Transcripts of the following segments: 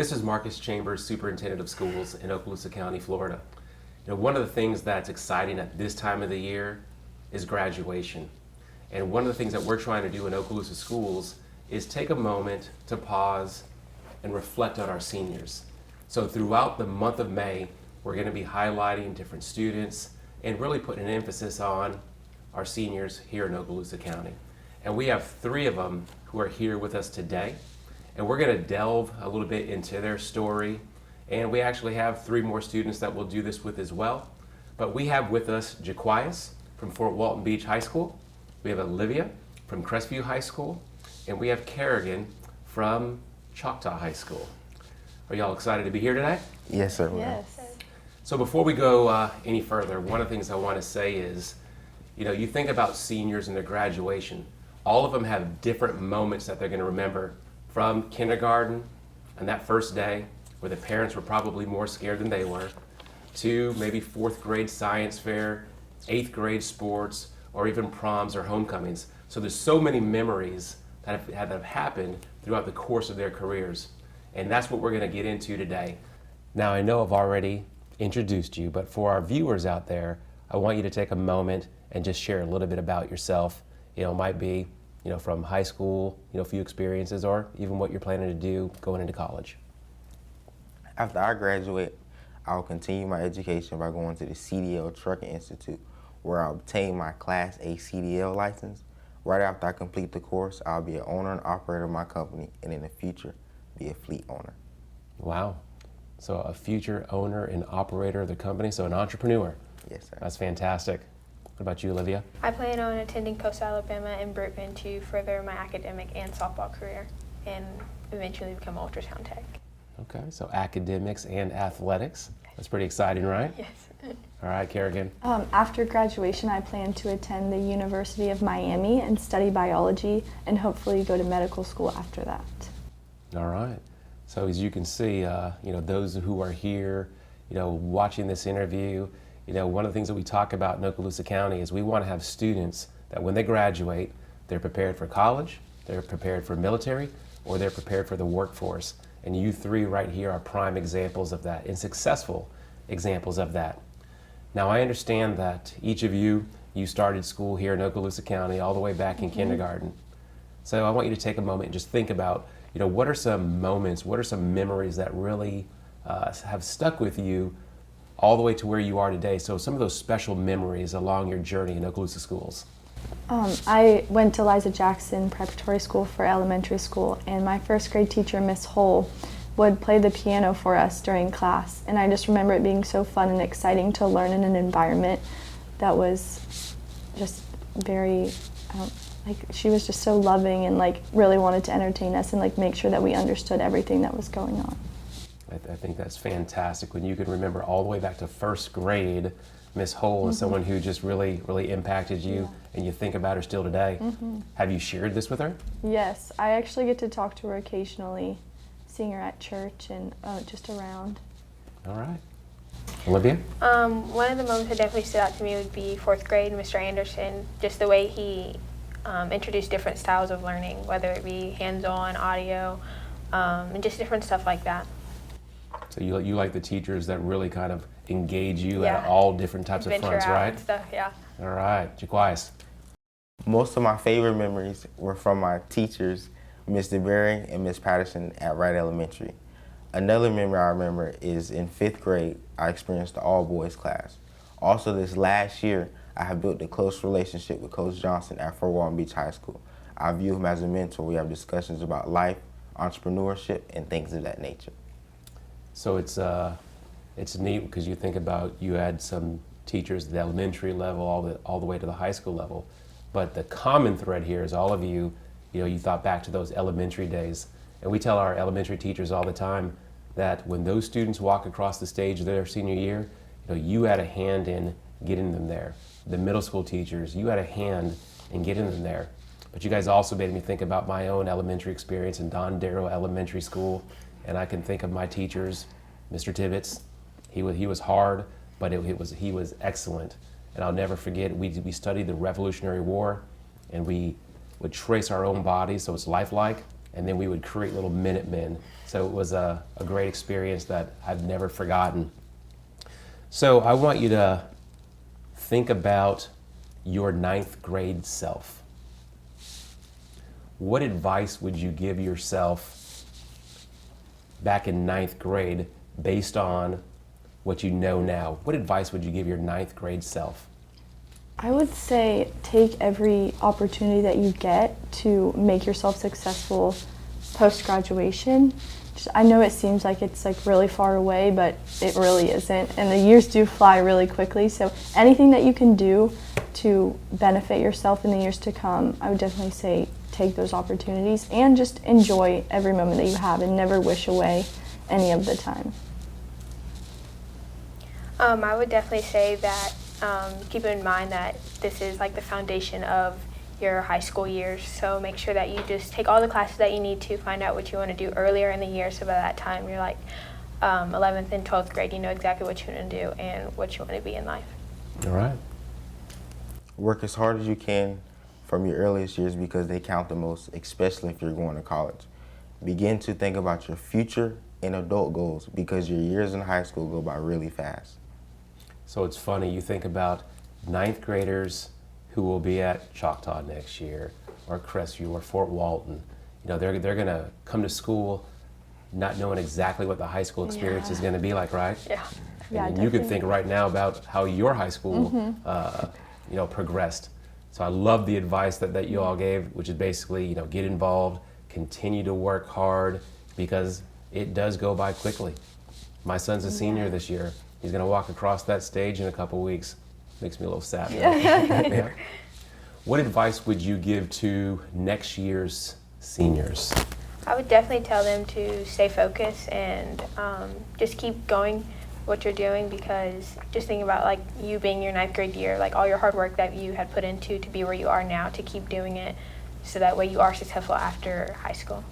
This is Marcus Chambers, Superintendent of Schools in Okaloosa County, Florida. One of the things that's exciting at this time of the year is graduation. And one of the things that we're trying to do in Okaloosa Schools is take a moment to pause and reflect on our seniors. So throughout the month of May, we're going to be highlighting different students and really putting an emphasis on our seniors here in Okaloosa County. And we have 3 of them who are here with us today. And we're going to delve a little bit into their story. And we actually have 3 more students that we'll do this with as well. But we have with us Choctawhachee from Walton Beach High School. We have Olivia from Crestview High School. And we have Kerrigan from Choctaw High School. Are y'all excited to be here today? Yes, sir. Yes. So before we go any further, one of the things I want to say is, you think about seniors and their graduation. All of them have different moments that they're going to remember from kindergarten and that first day where the parents were probably more scared than they were, to maybe 4th grade science fair, 8th grade sports, or even proms or homecomings. So there's so many memories that have happened throughout the course of their careers. And that's what we're going to get into today. Now, I know I've already introduced you, but for our viewers out there, I want you to take a moment and just share a little bit about yourself. It might be, from high school, a few experiences, or even what you're planning to do going into college. After I graduate, I'll continue my education by going to the CDL Trucking Institute, where I'll obtain my Class A CDL license. Right after I complete the course, I'll be an owner and operator of my company, and in the future, be a fleet owner. Wow. So a future owner and operator of the company, so an entrepreneur. Yes, sir. That's fantastic. What about you, Olivia? I plan on attending Coastal Alabama and Brookman to further my academic and softball career and eventually become an ultrasound tech. Okay, so academics and athletics. That's pretty exciting, right? Yes. All right, Kerrigan. After graduation, I plan to attend the University of Miami and study biology and hopefully go to medical school after that. All right. So as you can see, those who are here, watching this interview, one of the things that we talk about in Okaloosa County is we want to have students that when they graduate, they're prepared for college, they're prepared for military, or they're prepared for the workforce. And you 3 right here are prime examples of that and successful examples of that. Now, I understand that each of you started school here in Okaloosa County all the way back in kindergarten. So I want you to take a moment and just think about, what are some moments, what are some memories that really have stuck with you all the way to where you are today? So some of those special memories along your journey in Okaloosa schools. I went to Liza Jackson Preparatory School for elementary school, and my 1st grade teacher, Miss Hull, would play the piano for us during class. And I just remember it being so fun and exciting to learn in an environment that was just very, she was just so loving and really wanted to entertain us and make sure that we understood everything that was going on. I think that's fantastic when you can remember all the way back to 1st grade, Miss Hull is someone who just really, really impacted you, and you think about her still today. Have you shared this with her? Yes, I actually get to talk to her occasionally, seeing her at church and just around. All right. Olivia? One of the moments that definitely stood out to me would be 4th grade, Mr. Anderson, just the way he introduced different styles of learning, whether it be hands-on, audio, and just different stuff like that. So you like the teachers that really kind of engage you at all different types of fronts, right? And stuff, yeah. All right, Choctawhachee. Most of my favorite memories were from my teachers, Mr. Berry and Miss Patterson at Wright Elementary. Another memory I remember is in 5th grade, I experienced the all-boys class. Also this last year, I have built a close relationship with Coach Johnson at Walton Beach High School. I view him as a mentor. We have discussions about life, entrepreneurship, and things of that nature. So it's neat because you think about you had some teachers at the elementary level all the way to the high school level, but the common thread here is all of you, you thought back to those elementary days. And we tell our elementary teachers all the time that when those students walk across the stage of their senior year, you had a hand in getting them there. The middle school teachers, you had a hand in getting them there. But you guys also made me think about my own elementary experience in Don Darrow Elementary School, and I can think of my teachers, Mr. Tibbetts. He was hard, but he was excellent. And I'll never forget, we studied the Revolutionary War, and we would trace our own bodies, so it's lifelike, and then we would create little Minutemen. So it was a great experience that I've never forgotten. So I want you to think about your 9th grade self. What advice would you give yourself back in 9th grade based on what you know now? What advice would you give your 9th grade self? I would say take every opportunity that you get to make yourself successful post-graduation. I know it seems like it's like really far away, but it really isn't. And the years do fly really quickly. So anything that you can do to benefit yourself in the years to come, I would definitely say take those opportunities and just enjoy every moment that you have and never wish away any of the time. I would definitely say that keep in mind that this is like the foundation of your high school years, so make sure that you just take all the classes that you need to find out what you want to do earlier in the year, so by that time you're like 11th and 12th grade, you know exactly what you want to do and what you want to be in life. All right. Work as hard as you can from your earliest years because they count the most, especially if you're going to college. Begin to think about your future and adult goals because your years in high school go by really fast. So it's funny, you think about 9th graders who will be at Choctaw next year, or Crestview, or Fort Walton. You know, they're going to come to school not knowing exactly what the high school experience is going to be like, right? Yeah. And you could think right now about how your high school, you know, progressed. So I love the advice that you all gave, which is basically, you know, get involved, continue to work hard, because it does go by quickly. My son's a senior this year. He's going to walk across that stage in a couple weeks. Makes me a little sad. Yeah. What advice would you give to next year's seniors? I would definitely tell them to stay focused and just keep going what you're doing, because just thinking about like you being your 9th grade year, like all your hard work that you had put into to be where you are now, to keep doing it so that way you are successful after high school.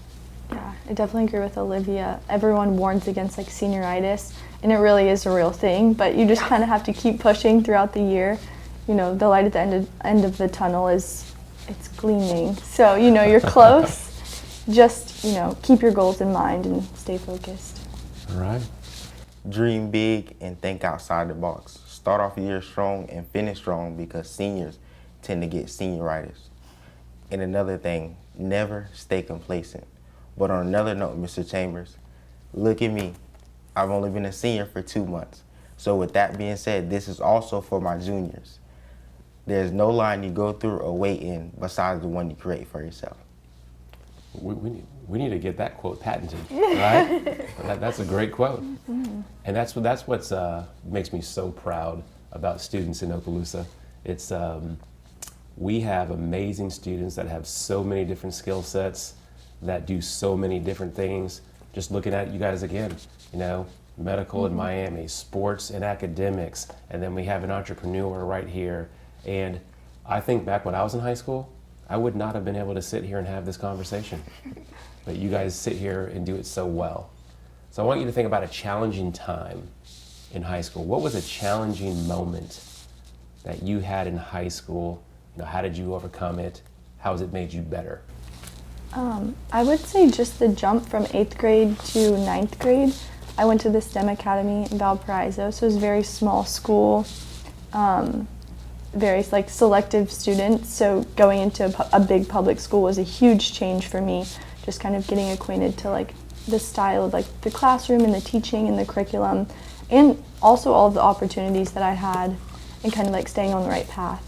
Yeah, I definitely agree with Olivia. Everyone warns against like senioritis, and it really is a real thing, but you just kind of have to keep pushing throughout the year. You know, the light at the end of the tunnel it's gleaming. So, you know, you're close. Just, you know, keep your goals in mind and stay focused. All right. Dream big and think outside the box. Start off the year strong and finish strong because seniors tend to get senioritis. And another thing, never stay complacent. But on another note, Mr. Chambers, look at me. I've only been a senior for 2 months. So with that being said, this is also for my juniors. There's no line you go through or wait in besides the one you create for yourself. We need to get that quote patented, right? That's a great quote. And that's what makes me so proud about students in Okaloosa. It's we have amazing students that have so many different skill sets, that do so many different things. Just looking at you guys again, you know, medical in Miami, sports and academics, and then we have an entrepreneur right here. And I think back when I was in high school, I would not have been able to sit here and have this conversation. But you guys sit here and do it so well. So I want you to think about a challenging time in high school. What was a challenging moment that you had in high school? You know, how did you overcome it? How has it made you better? I would say just the jump from 8th grade to 9th grade. I went to the STEM Academy in Valparaiso, so it was a very small school, very like selective students. So going into a big public school was a huge change for me, just kind of getting acquainted to like the style of like the classroom and the teaching and the curriculum, and also all of the opportunities that I had and kind of like staying on the right path.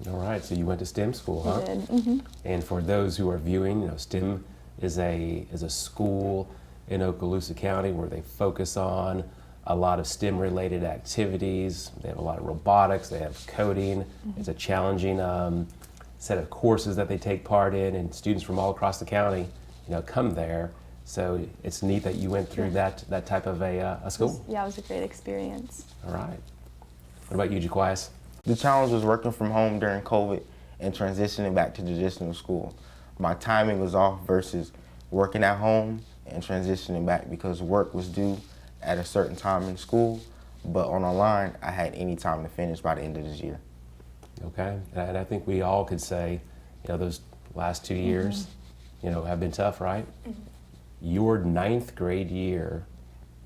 All right, so you went to STEM school, huh? I did. Mm-hmm. And for those who are viewing, you know, STEM is a school in Okaloosa County where they focus on a lot of STEM-related activities. They have a lot of robotics. They have coding. Mm-hmm. It's a challenging set of courses that they take part in, and students from all across the county, you know, come there. So it's neat that you went through that type of a school. Yeah, it was a great experience. All right. What about you, Jaquias? The challenge was working from home during COVID and transitioning back to traditional school. My timing was off versus working at home and transitioning back because work was due at a certain time in school, but on online, I had any time to finish by the end of this year. Okay, and I think we all could say, you know, those last 2 years, have been tough, right? Your 9th grade year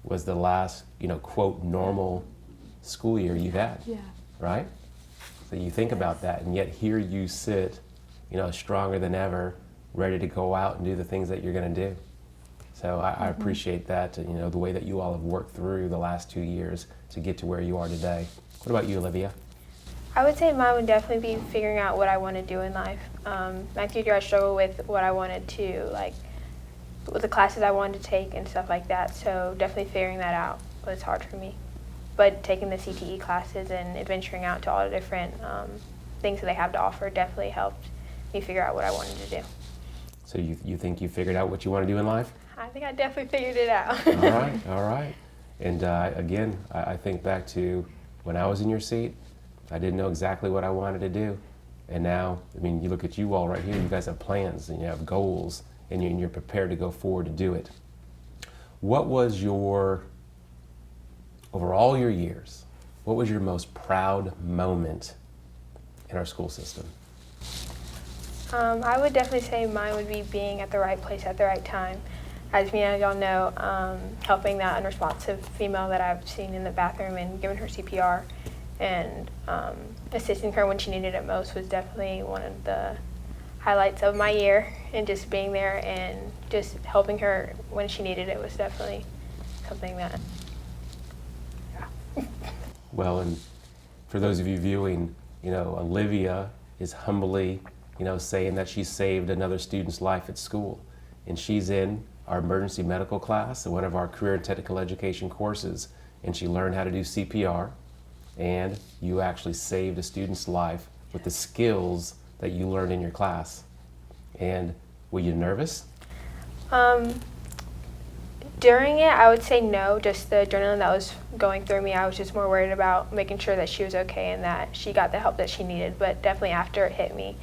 was the last, quote, normal school year you had, Yeah. right? So you think about that, and yet here you sit, stronger than ever, ready to go out and do the things that you're going to do. So I appreciate that, the way that you all have worked through the last 2 years to get to where you are today. What about you, Olivia? I would say mine would definitely be figuring out what I want to do in life. 9th year, I struggled with what I wanted to, with the classes I wanted to take and stuff like that. So definitely figuring that out was hard for me. But taking the CTE classes and adventuring out to all the different things that they have to offer definitely helped me figure out what I wanted to do. So you think you figured out what you want to do in life? I think I definitely figured it out. All right. And again, I think back to when I was in your seat, I didn't know exactly what I wanted to do. And now, you look at you all right here, you guys have plans and you have goals and you're prepared to go forward to do it. What was over all your years, what was your most proud moment in our school system? I would definitely say mine would be being at the right place at the right time. As y'all know, helping that unresponsive female that I've seen in the bathroom and giving her CPR and assisting her when she needed it most was definitely one of the highlights of my year, and just being there and just helping her when she needed it was definitely something that, yeah. Well, and for those of you viewing, Olivia is humbly, saying that she saved another student's life at school. And she's in our emergency medical class, one of our career and technical education courses, and she learned how to do CPR, and you actually saved a student's life with the skills that you learned in your class. And were you nervous? During it, I would say no. Just the adrenaline that was going through me, I was just more worried about making sure that she was okay and that she got the help that she needed. But definitely after it hit me,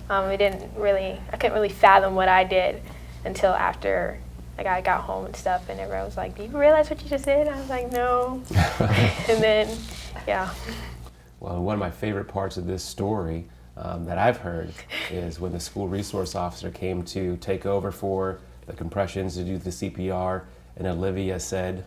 I couldn't really fathom what I did until after I got home and stuff, and everyone was like, "Do you realize what you just did?" I was like, "No." And then, yeah. Well, one of my favorite parts of this story that I've heard is when the school resource officer came to take over for the compressions to do the CPR, and Olivia said,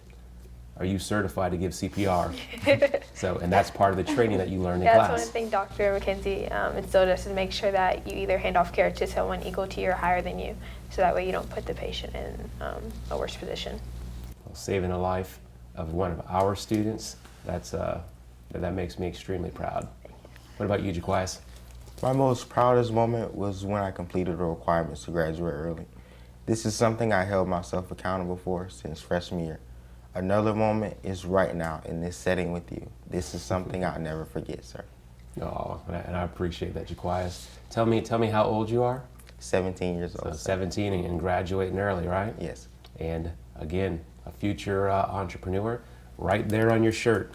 "Are you certified to give CPR?" And that's part of the training that you learned in class. That's one thing Dr. McKenzie instilled us, is to make sure that you either hand off care to someone equal to you or higher than you, so that way you don't put the patient in a worse position. Well, saving a life of one of our students, that makes me extremely proud. What about you, Jaquias? My most proudest moment was when I completed the requirements to graduate early. This is something I held myself accountable for since freshman year. Another moment is right now in this setting with you. This is something I'll never forget, sir. Oh, and I appreciate that, Jaquias. Tell me how old you are? 17 years So old. 17 and graduating early, right? Yes. And again, a future entrepreneur. Right there on your shirt,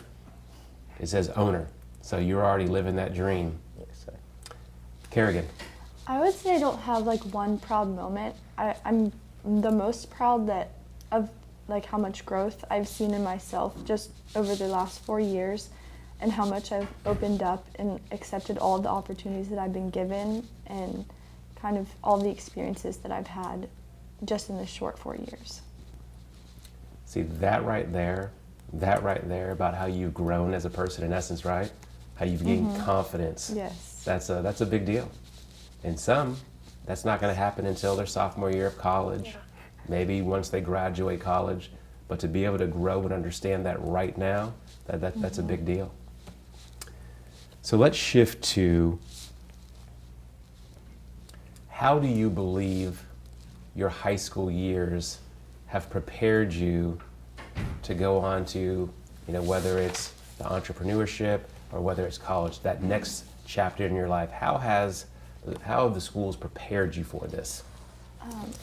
it says owner. So you're already living that dream. Yes, sir. Kerrigan. I would say I don't have one proud moment. I'm the most proud of how much growth I've seen in myself just over the last 4 years, and how much I've opened up and accepted all the opportunities that I've been given, and kind of all the experiences that I've had just in this short 4 years. See, that right there about how you've grown as a person in essence, right? How you've gained confidence. Yes. That's a big deal. And some, that's not going to happen until their sophomore year of college. Yeah. Maybe once they graduate college. But to be able to grow and understand that right now, that's a big deal. So let's shift to, how do you believe your high school years have prepared you to go on to, whether it's the entrepreneurship or whether it's college, that next chapter in your life? How have the schools prepared you for this?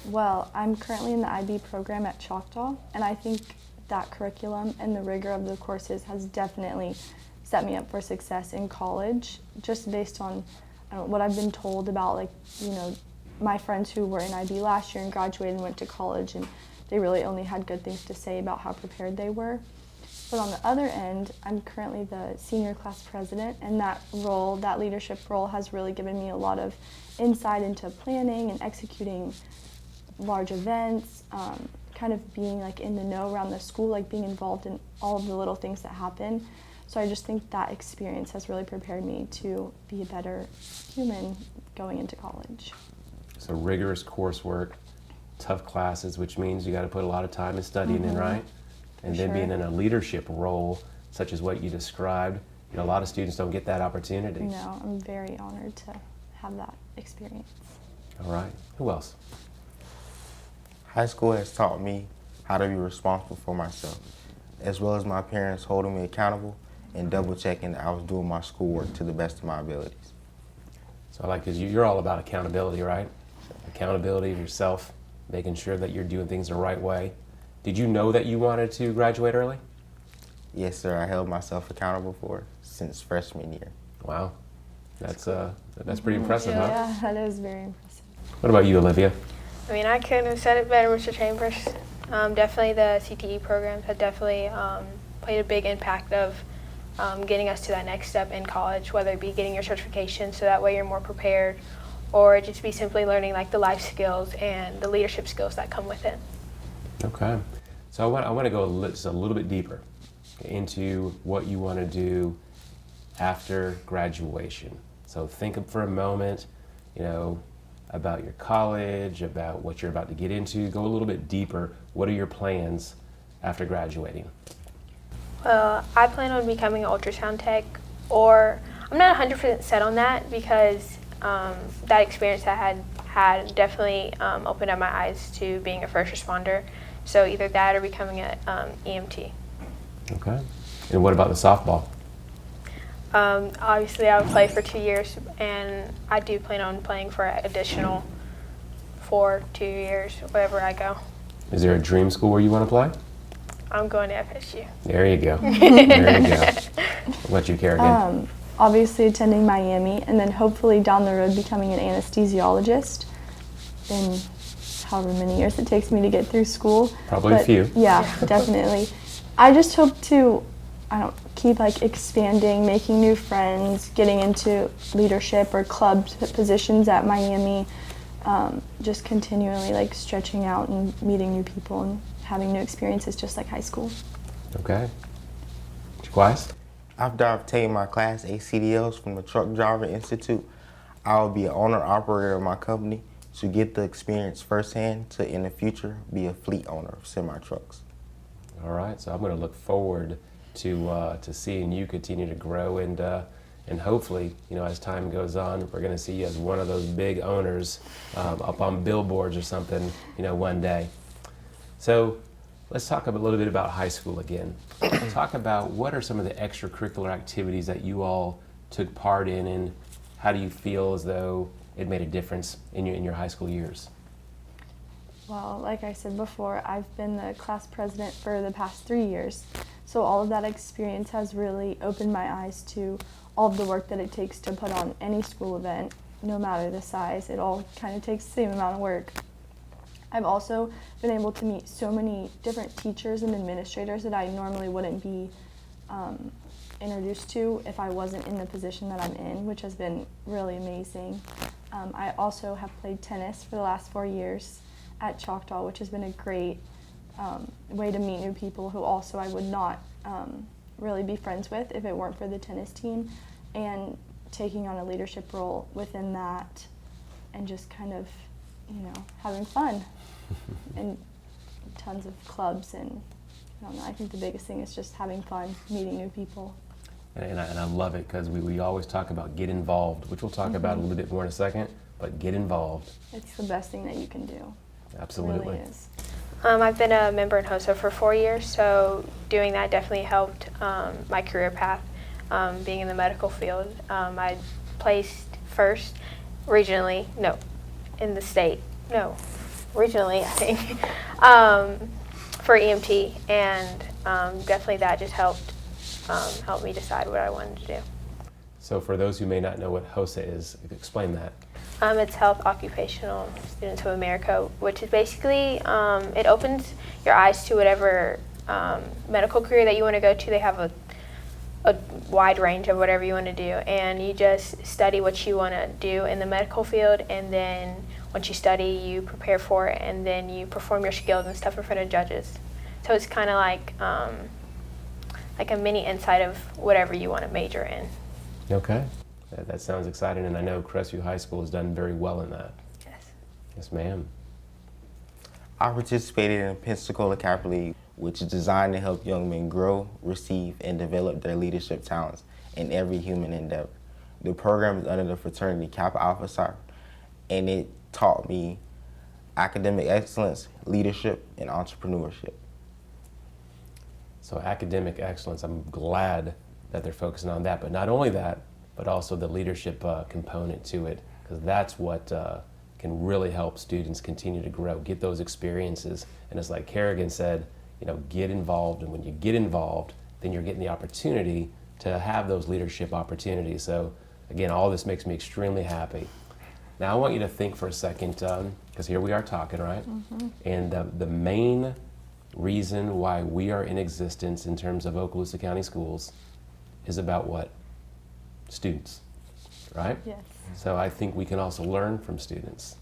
Well, I'm currently in the IB program at Choctaw, and I think that curriculum and the rigor of the courses has definitely set me up for success in college, just based on what I've been told about, my friends who were in IB last year and graduated and went to college, and they really only had good things to say about how prepared they were. But on the other end, I'm currently the senior class president, and that leadership role has really given me a lot of insight into planning and executing large events, kind of being like in the know around the school, like being involved in all of the little things that happen. So I just think that experience has really prepared me to be a better human going into college. So rigorous coursework, tough classes, which means you got to put a lot of time in studying in, right? And then being in a leadership role, such as what you described, a lot of students don't get that opportunity. No, I'm very honored to have that experience. All right. Who else? High school has taught me how to be responsible for myself, as well as my parents holding me accountable and double checking that I was doing my schoolwork to the best of my abilities. So I like, because you're all about accountability, right? Accountability of yourself, making sure that you're doing things the right way. Did you know that you wanted to graduate early? Yes, sir. I held myself accountable for it since freshman year. Wow. That's pretty impressive, huh? Yeah, that is very impressive. What about you, Olivia? I mean, I couldn't have said it better, Mr. Chambers. Definitely the CTE programs have definitely played a big impact of getting us to that next step in college, whether it be getting your certification so that way you're more prepared, or just be simply learning like the life skills and the leadership skills that come with it. Okay. So I want to go just a little bit deeper into what you want to do after graduation. So think for a moment, about your college, about what you're about to get into. Go a little bit deeper. What are your plans after graduating? Well, I plan on becoming an ultrasound tech, or I'm not 100% set on that because that experience I had definitely opened up my eyes to being a first responder. So either that or becoming an EMT. Okay. And what about the softball? Obviously, I would play for 2 years, and I do plan on playing for an additional 2 years, wherever I go. Is there a dream school where you want to play? I'm going to FSU. There you go. There you go. What about you, Kerrigan? Obviously attending Miami, and then hopefully down the road becoming an anesthesiologist in however many years it takes me to get through school. Probably a few. Yeah, definitely. I just hope to, keep expanding, making new friends, getting into leadership or club positions at Miami, just continually stretching out and meeting new people and having new experiences just like high school. Okay. Choctawhachee? After I've taken my Class A CDLs from the Truck Driver Institute, I will be an owner-operator of my company to get the experience firsthand to, in the future, be a fleet owner of semi-trucks. All right, so I'm going to look forward to seeing you continue to grow, and hopefully, as time goes on, we're going to see you as one of those big owners up on billboards or something, one day. So let's talk a little bit about high school again. Talk about what are some of the extracurricular activities that you all took part in, and how do you feel as though it made a difference in your high school years? Well, like I said before, I've been the class president for the past 3 years. So all of that experience has really opened my eyes to all of the work that it takes to put on any school event, no matter the size. It all kind of takes the same amount of work. I've also been able to meet so many different teachers and administrators that I normally wouldn't be introduced to if I wasn't in the position that I'm in, which has been really amazing. I also have played tennis for the last 4 years at Choctaw, which has been a great way to meet new people who also I would not really be friends with if it weren't for the tennis team, and taking on a leadership role within that and just kind of, having fun and tons of clubs, and I don't know, I think the biggest thing is just having fun, meeting new people. And I love it because we always talk about get involved, which we'll talk about a little bit more in a second, but get involved. It's the best thing that you can do. Absolutely. It really is. I've been a member in HOSA for 4 years, so doing that definitely helped my career path, being in the medical field. I placed first regionally, in the state, regionally I think, for EMT, and definitely that just helped me decide what I wanted to do. So for those who may not know what HOSA is, explain that. It's Health Occupational Students of America, which is basically, it opens your eyes to whatever medical career that you want to go to. They have a wide range of whatever you want to do, and you just study what you want to do in the medical field, and then once you study, you prepare for it, and then you perform your skills and stuff in front of judges. So it's kind of like a mini insight of whatever you want to major in. Okay. That sounds exciting, and I know Crestview High School has done very well in that. Yes. Yes, ma'am. I participated in the Pensacola Cap League, which is designed to help young men grow, receive, and develop their leadership talents in every human endeavor. The program is under the fraternity Kappa Alpha Psi, and it taught me academic excellence, leadership, and entrepreneurship. So academic excellence, I'm glad that they're focusing on that, but not only that, but also the leadership component to it, because that's what can really help students continue to grow, get those experiences. And it's like Kerrigan said, get involved, and when you get involved, then you're getting the opportunity to have those leadership opportunities. So again, all this makes me extremely happy. Now I want you to think for a second, because here we are talking, right? Mm-hmm. And the main reason why we are in existence in terms of Okaloosa County Schools is about what? Students, right? Yes. So I think we can also learn from students.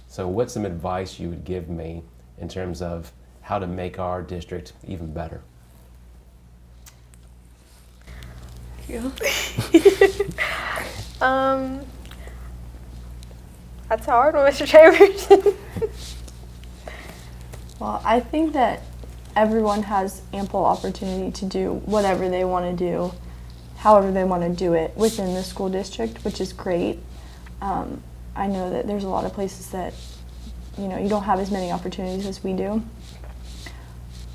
So what's some advice you would give me in terms of how to make our district even better? That's a hard one, Mr. Chambers. Well, I think that everyone has ample opportunity to do whatever they want to do, however they want to do it within the school district, which is great. I know that there's a lot of places that, you don't have as many opportunities as we do.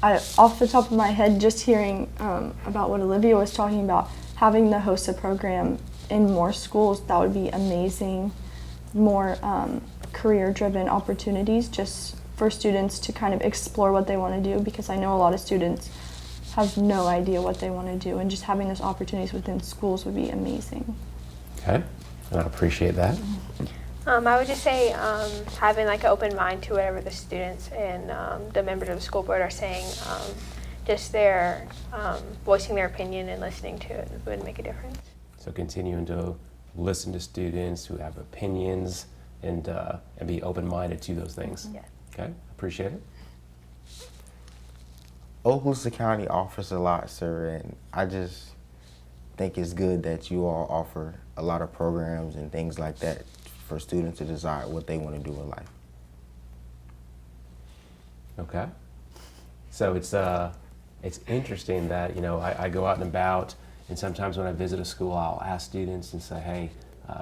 Off the top of my head, just hearing about what Olivia was talking about, having the HOSA program in more schools, that would be amazing. More career-driven opportunities just for students to kind of explore what they want to do, because I know a lot of students have no idea what they want to do, and just having those opportunities within schools would be amazing. Okay, I appreciate that. I would just say having like an open mind to whatever the students and the members of the school board are saying, just their voicing their opinion and listening to it would make a difference. So continuing to listen to students who have opinions and be open-minded to those things. Yeah. Okay, appreciate it. Okaloosa County offers a lot, sir, and I just think it's good that you all offer a lot of programs and things like that for students to decide what they want to do in life. Okay. So it's interesting that, I go out and about, and sometimes when I visit a school, I'll ask students and say, hey,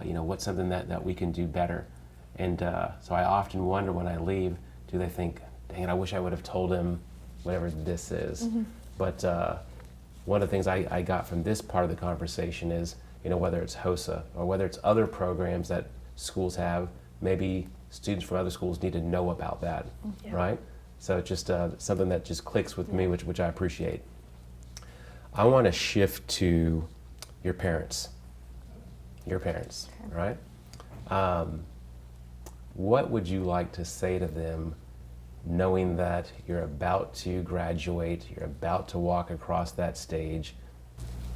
what's something that we can do better? And so I often wonder when I leave, do they think, dang it, I wish I would have told him whatever this is. Mm-hmm. But one of the things I got from this part of the conversation is, whether it's HOSA or whether it's other programs that schools have, maybe students from other schools need to know about that, yeah. Right? So it's just something that just clicks with me, which I appreciate. I want to shift to your parents. Okay. Right? What would you like to say to them, knowing that you're about to graduate, you're about to walk across that stage?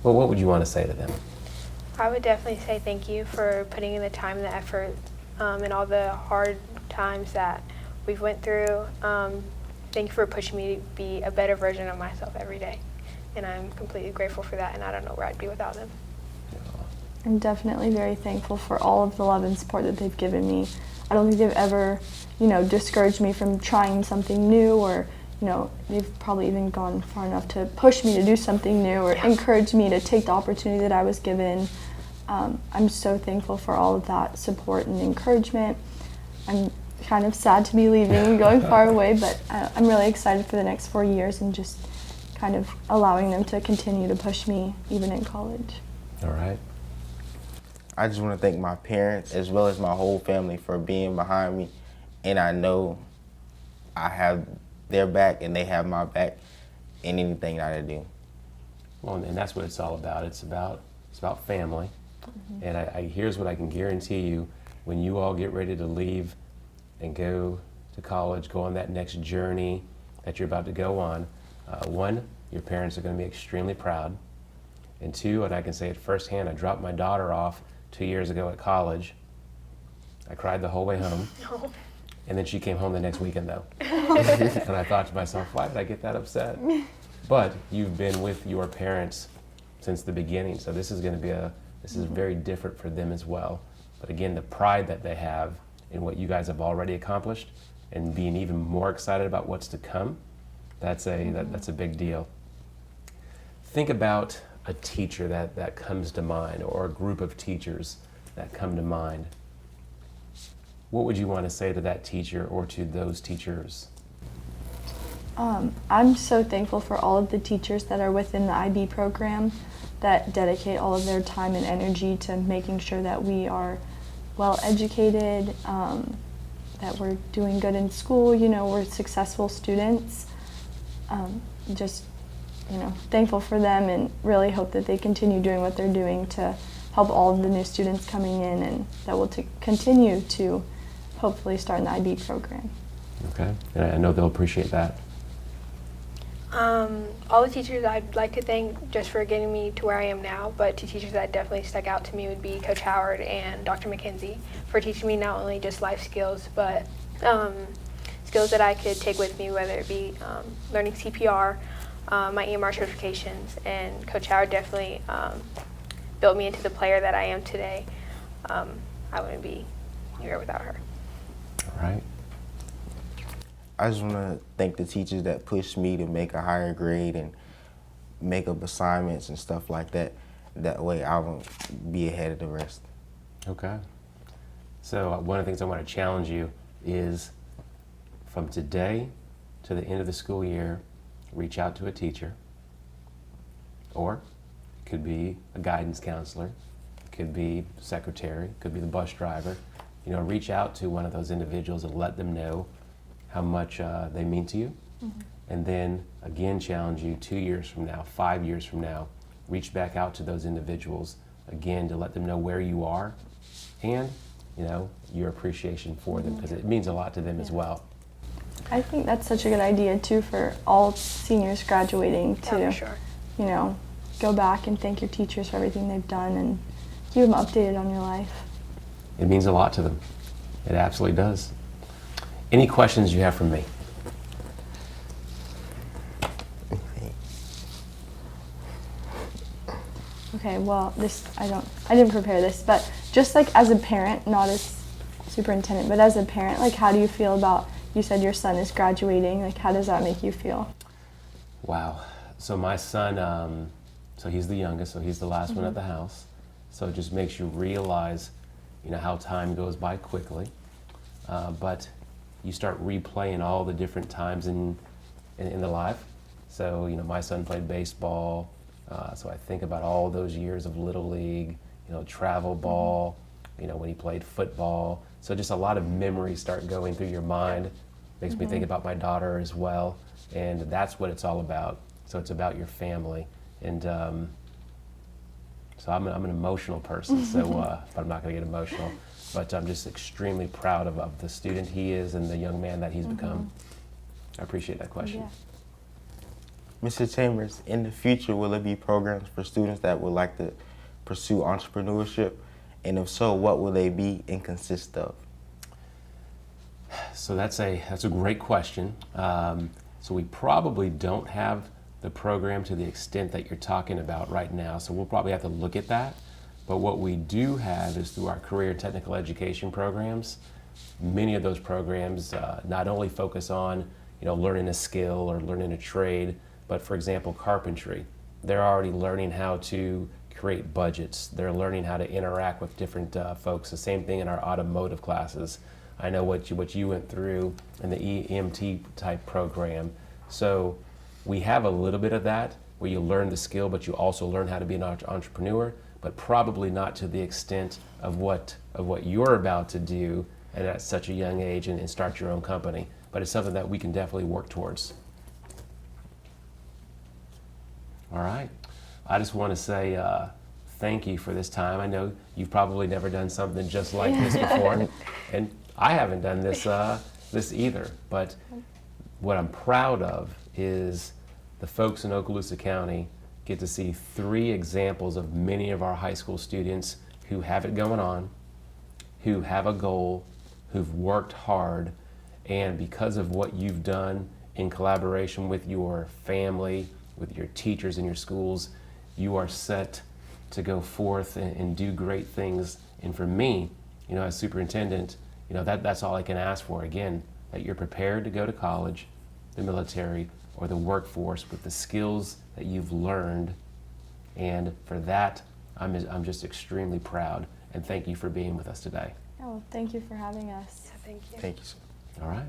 Well, what would you want to say to them? I would definitely say thank you for putting in the time and the effort and all the hard times that we've went through. Thank you for pushing me to be a better version of myself every day. And I'm completely grateful for that, and I don't know where I'd be without them. I'm definitely very thankful for all of the love and support that they've given me. I don't think they've ever, discouraged me from trying something new, or, they've probably even gone far enough to push me to do something new, or encourage me to take the opportunity that I was given. I'm so thankful for all of that support and encouragement. I'm kind of sad to be leaving and going far away, but I'm really excited for the next 4 years and just kind of allowing them to continue to push me even in college. All right. I just want to thank my parents as well as my whole family for being behind me, and I know I have their back and they have my back in anything that I do. Well, and that's what it's all about. It's about family. Mm-hmm. And here's what I can guarantee you: when you all get ready to leave and go to college, go on that next journey that you're about to go on, one, your parents are going to be extremely proud, and two, and I can say it firsthand, I dropped my daughter off 2 years ago at college. I cried the whole way home. No. And then she came home the next weekend though. And I thought to myself, why did I get that upset? But you've been with your parents since the beginning, so this is going to be this is very different for them as well. But again, the pride that they have in what you guys have already accomplished and being even more excited about what's to come, that's a big deal. Think about a teacher that comes to mind, or a group of teachers that come to mind. What would you want to say to that teacher or to those teachers? I'm so thankful for all of the teachers that are within the IB program that dedicate all of their time and energy to making sure that we are well educated, that we're doing good in school, we're successful students. Just, thankful for them, and really hope that they continue doing what they're doing to help all of the new students coming in, and that will continue to hopefully start in the IB program. Okay, and I know they'll appreciate that. All the teachers I'd like to thank just for getting me to where I am now, but two teachers that definitely stuck out to me would be Coach Howard and Dr. McKenzie for teaching me not only just life skills, but skills that I could take with me, whether it be learning CPR, my EMR certifications, and Coach Howard definitely built me into the player that I am today. I wouldn't be here without her. All right. I just want to thank the teachers that pushed me to make a higher grade and make up assignments and stuff like that. That way I won't be ahead of the rest. Okay. So one of the things I want to challenge you is, from today to the end of the school year, reach out to a teacher, or it could be a guidance counselor, it could be the secretary, it could be the bus driver. Reach out to one of those individuals and let them know how much they mean to you. Mm-hmm. And then again, challenge you 2 years from now, 5 years from now, reach back out to those individuals again to let them know where you are and your appreciation for them, because it means a lot to them as well. I think that's such a good idea too for all seniors graduating to, Yeah, for sure. Go back and thank your teachers for everything they've done and keep them updated on your life. It means a lot to them. It absolutely does. Any questions you have for me? Okay, well, I didn't prepare this, but just like as a parent, not as superintendent, but as a parent, like how do you feel about, you said your son is graduating, like how does that make you feel? Wow. So my son, so he's the youngest, so he's the last one at the house. So it just makes you realize, how time goes by quickly. But you start replaying all the different times in the life. So, my son played baseball, so I think about all those years of Little League, travel ball, when he played football. So just a lot of memories start going through your mind. Makes me think about my daughter as well, and that's what it's all about. So it's about your family, and so I'm an emotional person, so but I'm not going to get emotional. But I'm just extremely proud of the student he is and the young man that he's become. I appreciate that question. Yeah. Mr. Chambers, in the future, will there be programs for students that would like to pursue entrepreneurship? And if so, what will they be and consist of? So that's a great question. So we probably don't have the program to the extent that you're talking about right now, so we'll probably have to look at that. But what we do have is through our career technical education programs, many of those programs not only focus on learning a skill or learning a trade, but for example, carpentry. They're already learning how to create budgets. They're learning how to interact with different folks. The same thing in our automotive classes. I know what you went through in the EMT type program. So we have a little bit of that where you learn the skill, but you also learn how to be an entrepreneur, but probably not to the extent of what you're about to do at such a young age and start your own company. But it's something that we can definitely work towards. All right. I just want to say thank you for this time. I know you've probably never done something just like this before, and I haven't done this either. But what I'm proud of is the folks in Okaloosa County get to see 3 examples of many of our high school students who have it going on who have a goal, who've worked hard, and because of what you've done in collaboration with your family, with your teachers in your schools, you are set to go forth and do great things. And for me, you know, as superintendent, you know, that's all I can ask for. Again, that you're prepared to go to college, the military, or the workforce with the skills that you've learned. And for that, I'm just extremely proud. And thank you for being with us today. Oh, thank you for having us. Thank you. Thank you, sir. All right.